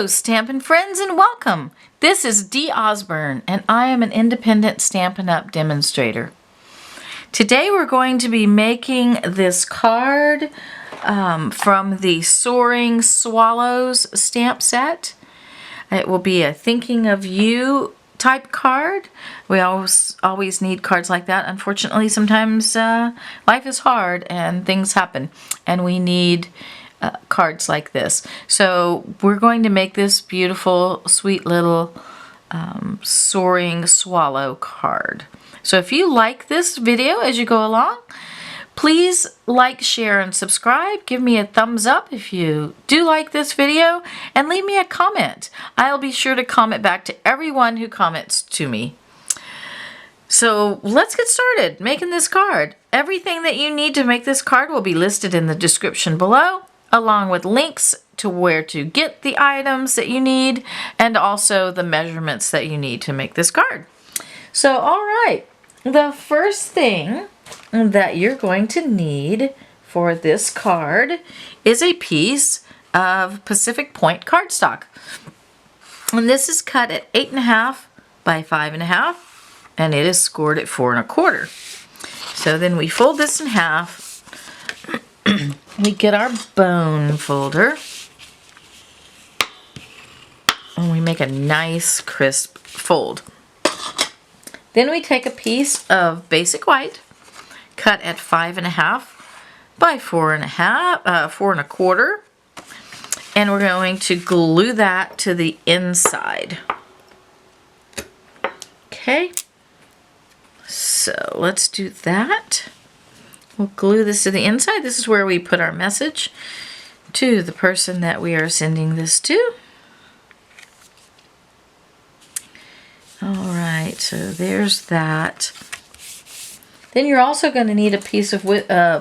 Stampin' friends, and welcome. This is Dee Osburn, and I am an independent Stampin' Up! Demonstrator. Today we're going to be making this card from the Soaring Swallows stamp set. It will be a thinking of you type card. We always need cards like that. Unfortunately, sometimes life is hard and things happen, and we need cards like this. So we're going to make this beautiful, sweet little Soaring Swallow card. So if you like this video as you go along, please like, share, and subscribe. Give me a thumbs up if you do like this video, and leave me a comment. I'll be sure to comment back to everyone who comments to me. So let's get started making this card. Everything that you need to make this card will be listed in the description below, along with links to where to get the items that you need and also the measurements that you need to make this card. So, all right, the first thing that you're going to need for this card is a piece of Pacific Point cardstock. And this is cut at 8.5 by 5.5, and it is scored at 4 1/4. So then we fold this in half. We get our bone folder, and we make a nice crisp fold. Then we take a piece of basic white, cut at 5.5 by 4 1/4, and we're going to glue that to the inside. Okay, so let's do that. We'll glue this to the inside. This is where we put our message to the person that we are sending this to. Alright, so there's that. Then you're also going to need a piece of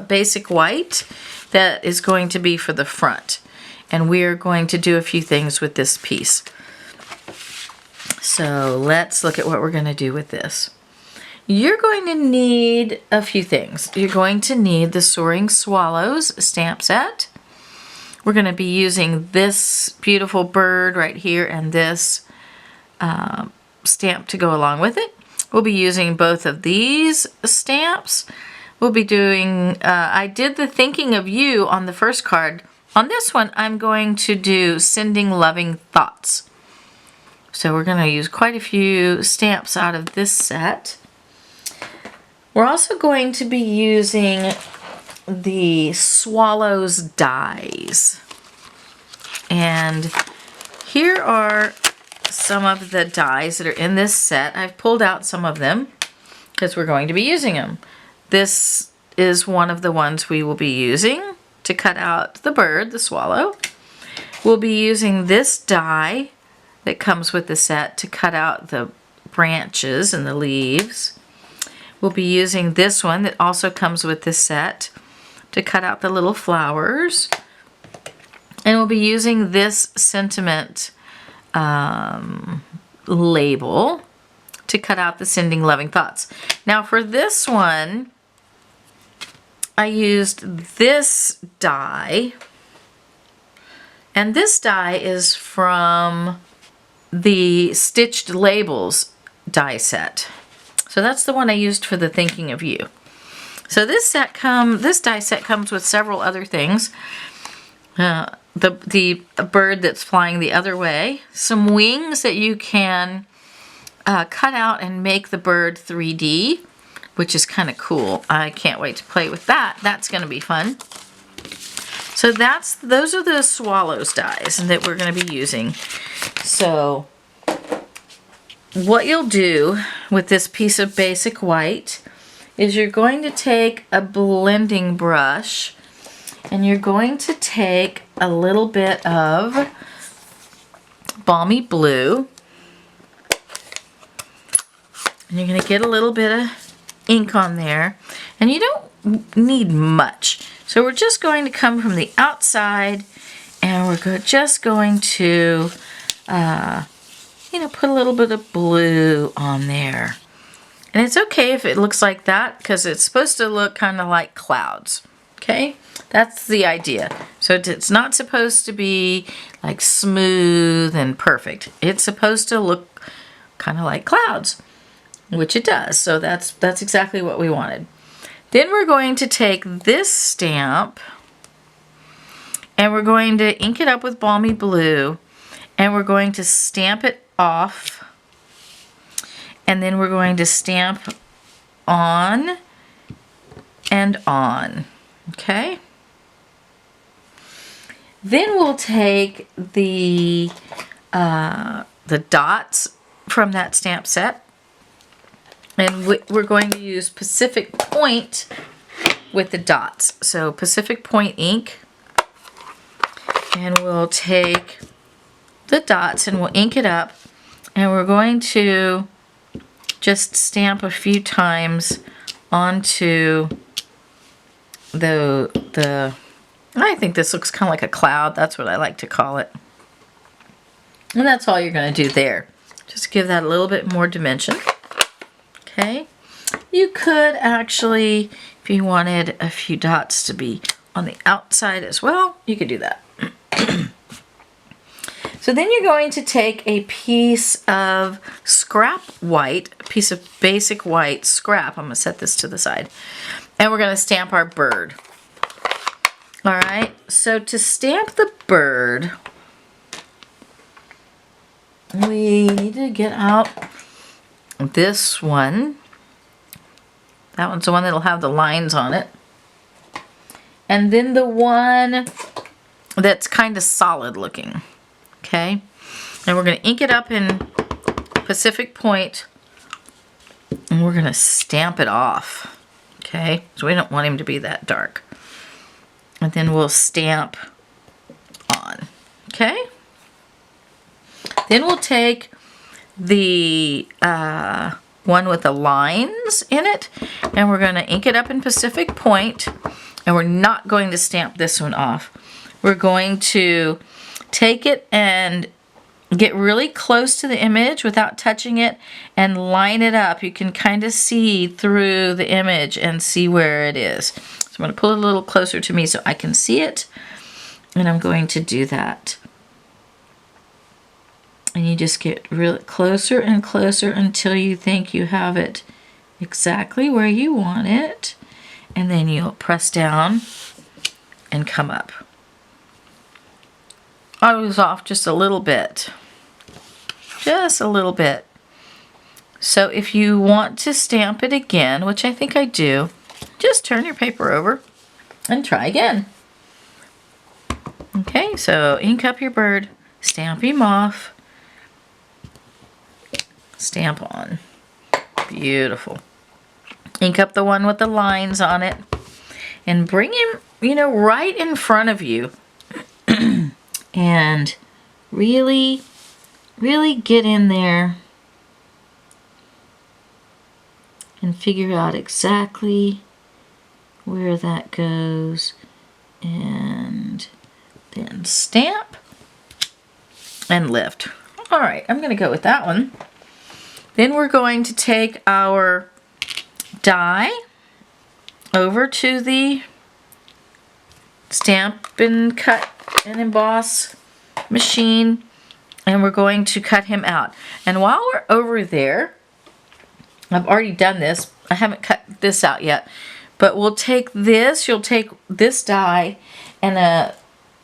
basic white that is going to be for the front. And we're going to do a few things with this piece. So let's look at what we're going to do with this. You're going to need a few things. You're going to need the Soaring Swallows stamp set. We're going to be using this beautiful bird right here and this stamp to go along with it. We'll be using both of these stamps. We'll be doing, I did the thinking of you on the first card. On this one, I'm going to do sending loving thoughts. So we're going to use quite a few stamps out of this set. We're also going to be using the Swallows dies. And here are some of the dies that are in this set. I've pulled out some of them because we're going to be using them. This is one of the ones we will be using to cut out the bird, the swallow. We'll be using this die that comes with the set to cut out the branches and the leaves. We'll be using this one that also comes with this set to cut out the little flowers. And we'll be using this sentiment label to cut out the sending loving thoughts. Now for this one, I used this die. And this die is from the Stitched Labels die set. So that's the one I used for the thinking of you. So this die set comes with several other things. The bird that's flying the other way, some wings that you can cut out and make the bird 3D, which is kind of cool. I can't wait to play with that. That's going to be fun. So those are the Swallows dies that we're going to be using. So what you'll do with this piece of basic white is you're going to take a blending brush and you're going to take a little bit of Balmy Blue, and you're going to get a little bit of ink on there, and you don't need much. So we're just going to come from the outside, and we're just going to put a little bit of blue on there. And it's okay if it looks like that because it's supposed to look kind of like clouds. Okay, that's the idea. So it's not supposed to be like smooth and perfect. It's supposed to look kind of like clouds, which it does. So that's exactly what we wanted. Then we're going to take this stamp and we're going to ink it up with Balmy Blue, and we're going to stamp it off, and then we're going to stamp on and on. Okay? Then we'll take the dots from that stamp set, and we're going to use Pacific Point with the dots. So Pacific Point ink, and we'll take the dots and we'll ink it up, and we're going to just stamp a few times onto the I think this looks kind of like a cloud. That's what I like to call it. And that's all you're going to do there. Just give that a little bit more dimension. Okay. You could actually, if you wanted a few dots to be on the outside as well, you could do that. So then you're going to take a piece of scrap white, a piece of basic white scrap. I'm going to set this to the side. And we're going to stamp our bird. All right, so to stamp the bird, we need to get out this one. That one's the one that'll have the lines on it. And then the one that's kind of solid looking. Okay, and we're going to ink it up in Pacific Point, and we're going to stamp it off. Okay, so we don't want him to be that dark. And then we'll stamp on. Okay, then we'll take the one with the lines in it, and we're going to ink it up in Pacific Point, and we're not going to stamp this one off. We're going to take it and get really close to the image without touching it and line it up. You can kind of see through the image and see where it is. So I'm going to pull it a little closer to me so I can see it, and I'm going to do that. And you just get really closer and closer until you think you have it exactly where you want it, and then you'll press down and come up. I was off just a little bit. Just a little bit. So if you want to stamp it again, which I think I do, just turn your paper over and try again. Okay, so ink up your bird, stamp him off, stamp on. Beautiful. Ink up the one with the lines on it, and bring him, right in front of you. And really, really get in there and figure out exactly where that goes, and then stamp and lift. All right, I'm going to go with that one. Then we're going to take our die over to the Stampin' Cut and Emboss machine, and we're going to cut him out. And while we're over there, I've already done this. I haven't cut this out yet, but we'll take this. You'll take this die and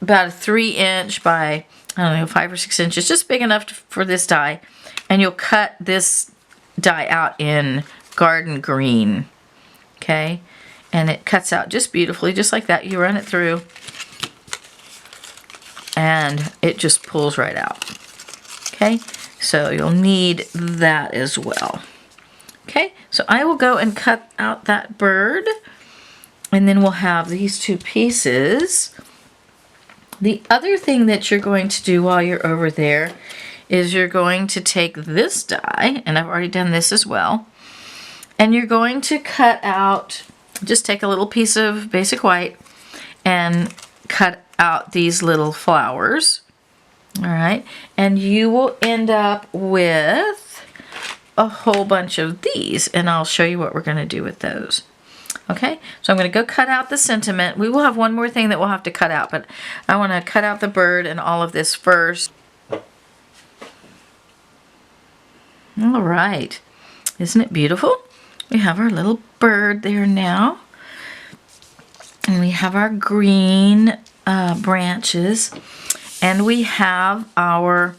about a 3-inch by, I don't know, 5 or 6 inches, just big enough for this die, and you'll cut this die out in garden green. Okay, and it cuts out just beautifully, just like that. You run it through, and it just pulls right out. Okay, so you'll need that as well. Okay, so I will go and cut out that bird, and then we'll have these two pieces. The other thing that you're going to do while you're over there is you're going to take this die, and I've already done this as well, and you're going to cut out, just take a little piece of basic white and cut out these little flowers. All right, and you will end up with a whole bunch of these, and I'll show you what we're going to do with those. Okay, so I'm going to go cut out the sentiment. We will have one more thing that we'll have to cut out, but I want to cut out the bird and all of this first. All right, isn't it beautiful? We have our little bird there now. And we have our green branches. And we have our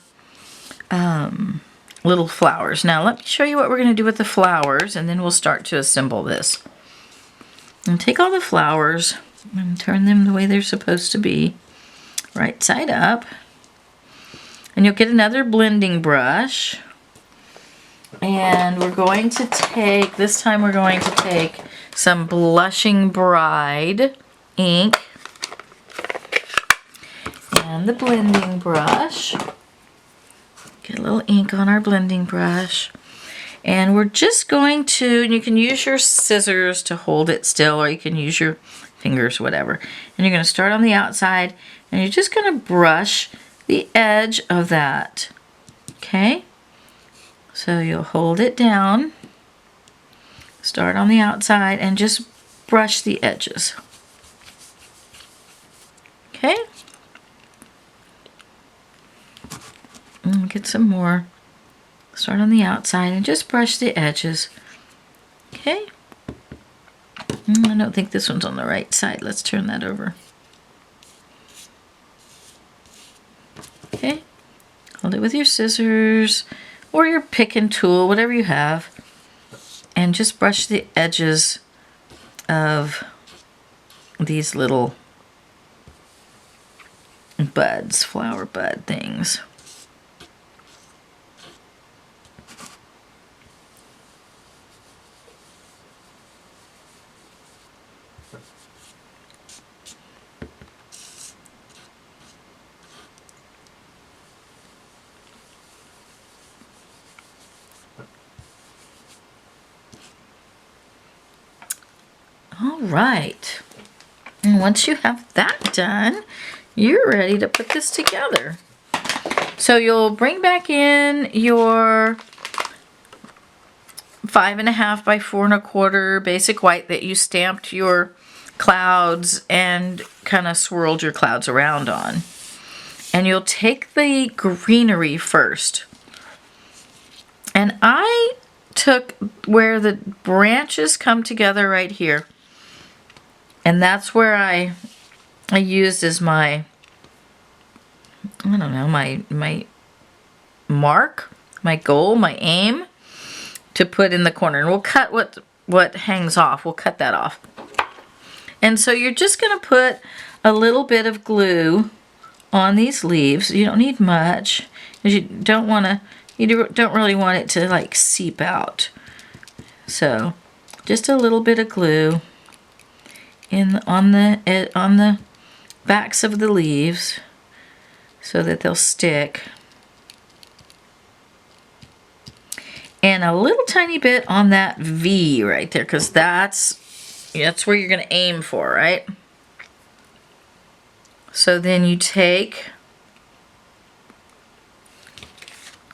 little flowers. Now let me show you what we're going to do with the flowers, and then we'll start to assemble this. And take all the flowers and turn them the way they're supposed to be, right side up. And you'll get another blending brush. And we're going to take, this time we're going to take some Blushing Bride ink and the blending brush. Get a little ink on our blending brush. And we're just going to, and you can use your scissors to hold it still, or you can use your fingers, whatever. And you're going to start on the outside, and you're just going to brush the edge of that. Okay? So you'll hold it down, start on the outside, and just brush the edges. Okay? And get some more. Start on the outside and just brush the edges. Okay? I don't think this one's on the right side. Let's turn that over. Okay? Hold it with your scissors or your picking tool, whatever you have, and just brush the edges of these little buds, flower bud things. All right, and once you have that done, you're ready to put this together. So you'll bring back in your 5.5 by 4.25 basic white that you stamped your clouds and kind of swirled your clouds around on. And you'll take the greenery first. And I took where the branches come together right here. And that's where I used as my, I don't know, my mark, my goal, my aim to put in the corner. And we'll cut what hangs off. We'll cut that off. And so you're just going to put a little bit of glue on these leaves. You don't need much, because you don't really want it to like seep out. So just a little bit of glue on the backs of the leaves so that they'll stick, and a little tiny bit on that V right there, because that's where you're going to aim for, right? So then you take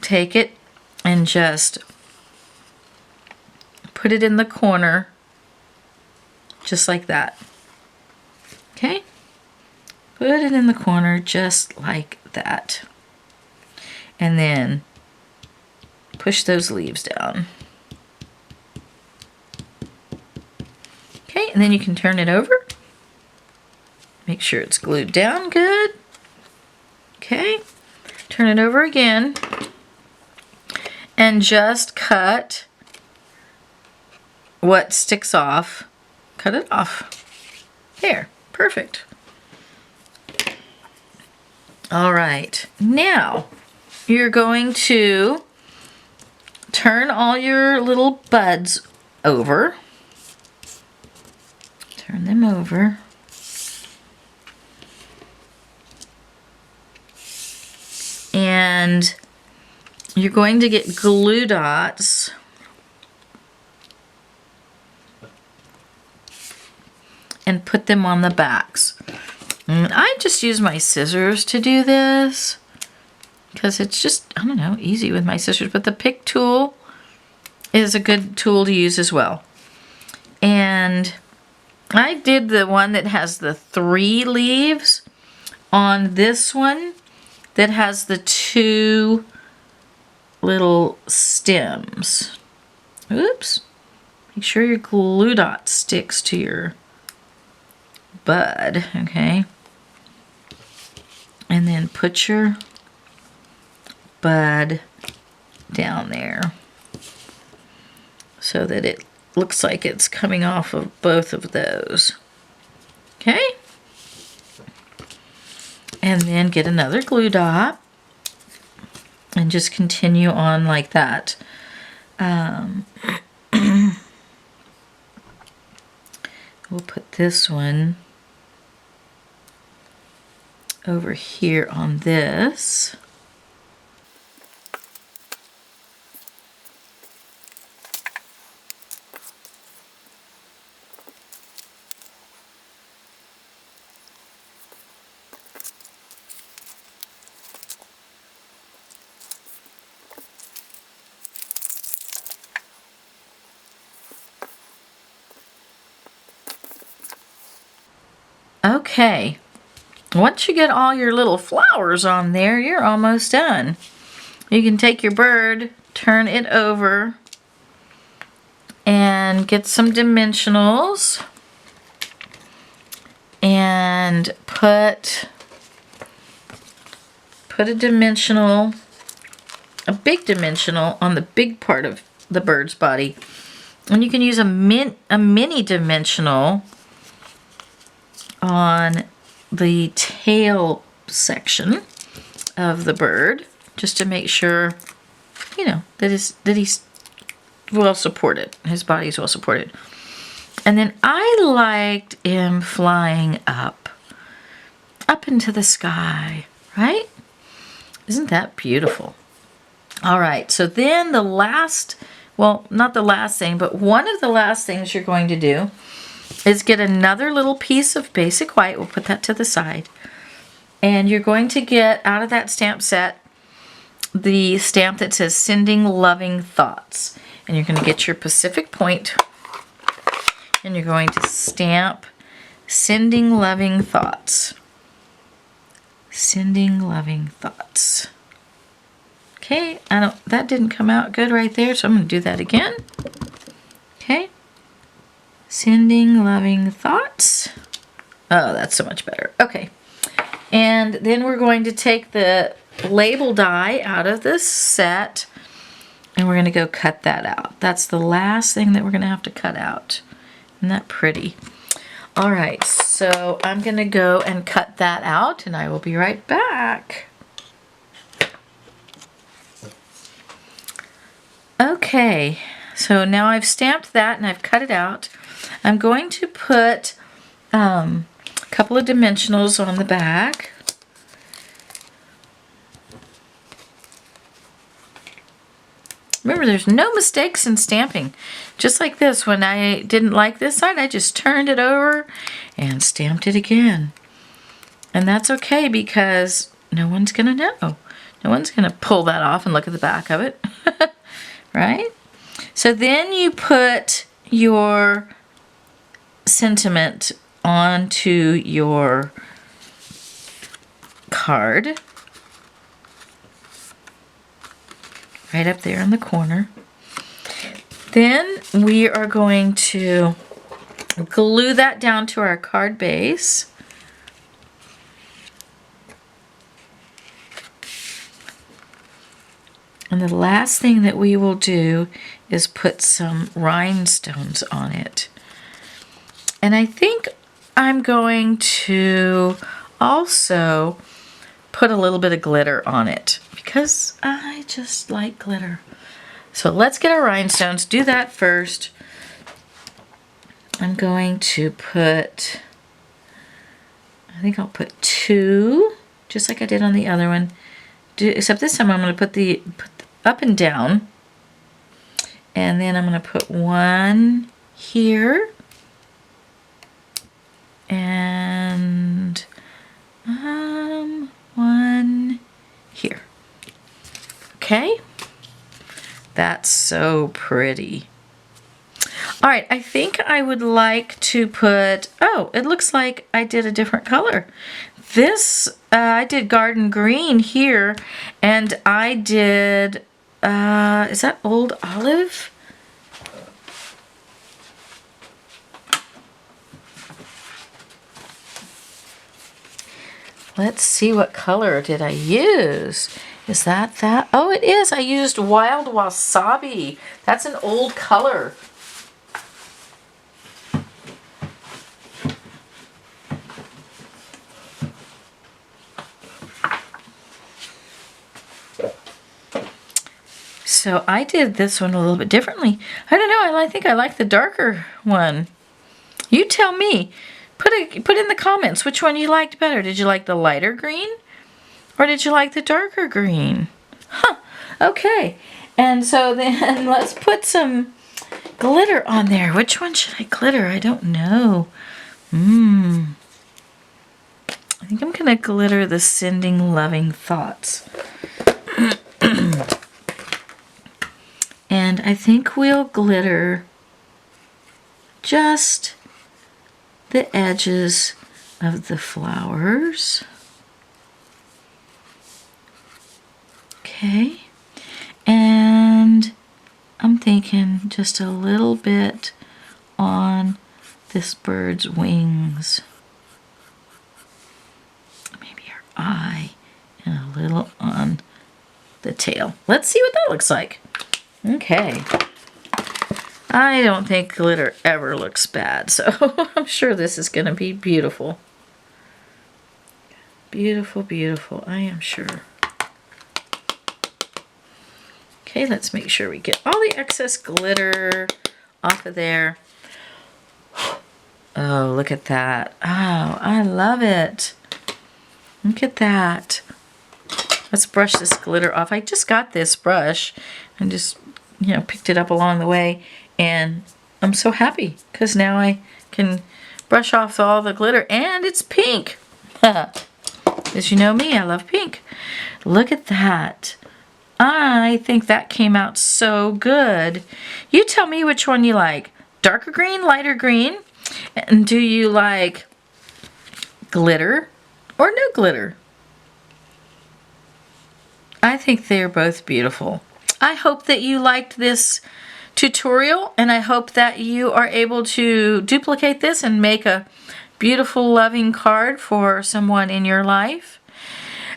it and just put it in the corner just like that. Okay? Put it in the corner just like that. And then push those leaves down. Okay, and then you can turn it over. Make sure it's glued down good. Okay, turn it over again. And just cut what sticks off. Cut it off. There, perfect. All right, now you're going to turn all your little buds over. Turn them over. And you're going to get glue dots and put them on the backs. And I just use my scissors to do this because it's just, I don't know, easy with my scissors. But the pick tool is a good tool to use as well. And I did the one that has the 3 leaves on this one that has the 2 little stems. Oops. Make sure your glue dot sticks to your bud, okay? And then put your bud down there so that it looks like it's coming off of both of those. Okay? And then get another glue dot and just continue on like that. We'll put this one over here on this. Okay, once you get all your little flowers on there, you're almost done. You can take your bird, turn it over, and get some dimensionals and put a dimensional, a big dimensional on the big part of the bird's body. And you can use a mini dimensional on the tail section of the bird, just to make sure, you know, that he's well supported. His body's well supported. And then I liked him flying up into the sky, right? Isn't that beautiful? All right, so then the last, well, not the last thing, but one of the last things you're going to do is get another little piece of basic white. We'll put that to the side. And you're going to get out of that stamp set the stamp that says Sending Loving Thoughts. And you're going to get your Pacific point and you're going to stamp Sending Loving Thoughts. Sending Loving Thoughts. Okay, that didn't come out good right there, so I'm going to do that again. Okay. Sending Loving Thoughts. Oh, that's so much better. Okay. And then we're going to take the label die out of this set and we're going to go cut that out. That's the last thing that we're going to have to cut out. Isn't that pretty? All right, so I'm going to go and cut that out and I will be right back. Okay, so now I've stamped that and I've cut it out. I'm going to put a couple of dimensionals on the back. Remember, there's no mistakes in stamping. Just like this, when I didn't like this side, I just turned it over and stamped it again. And that's okay because no one's going to know. No one's going to pull that off and look at the back of it. Right? So then you put your sentiment onto your card. Right up there in the corner. Then we are going to glue that down to our card base. And the last thing that we will do is put some rhinestones on it. And I think I'm going to also put a little bit of glitter on it because I just like glitter. So let's get our rhinestones. Do that first. I'm going to put, I think I'll put 2, just like I did on the other one. Except this time I'm going to put the up and down. And then I'm going to put 1 here. And 1 here. Okay? That's so pretty. All right, I think I would like to put, oh, it looks like I did a different color. This, I did garden green here, and I did, is that old olive? Let's see, what color did I use? Is that that? Oh, it is. I used wild wasabi. That's an old color. So I did this one a little bit differently. I don't know, I think I like the darker one. You tell me. Put in the comments which one you liked better. Did you like the lighter green? Or did you like the darker green? Huh, okay. And so then let's put some glitter on there. Which one should I glitter? I don't know. I think I'm gonna glitter the Sending Loving Thoughts. And I think we'll glitter just the edges of the flowers. Okay. And I'm thinking just a little bit on this bird's wings. Maybe her eye, and a little on the tail. Let's see what that looks like. Okay. I don't think glitter ever looks bad, so I'm sure this is going to be beautiful. Beautiful, beautiful, I am sure. Okay, let's make sure we get all the excess glitter off of there. Oh, look at that. Oh, I love it. Look at that. Let's brush this glitter off. I just got this brush and just, you know, picked it up along the way, and I'm so happy because now I can brush off all the glitter, and it's pink. As you know me, I love pink. Look at that. I think that came out so good. You tell me which one you like. Darker green, lighter green? And do you like glitter or no glitter? I think they're both beautiful. I hope that you liked this tutorial, and I hope that you are able to duplicate this and make a beautiful, loving card for someone in your life.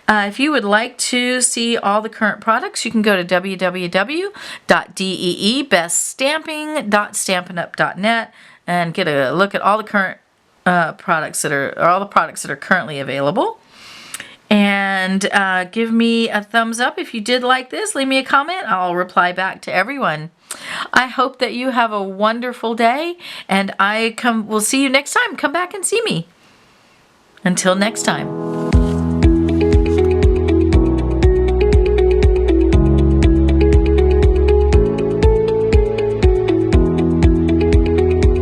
If you would like to see all the current products, you can go to www.deebeststamping.stampinup.net and get a look at all the current products that are currently available. And give me a thumbs up if you did like this. Leave me a comment. I'll reply back to everyone. I hope that you have a wonderful day, and we'll see you next time. Come back and see me. Until next time.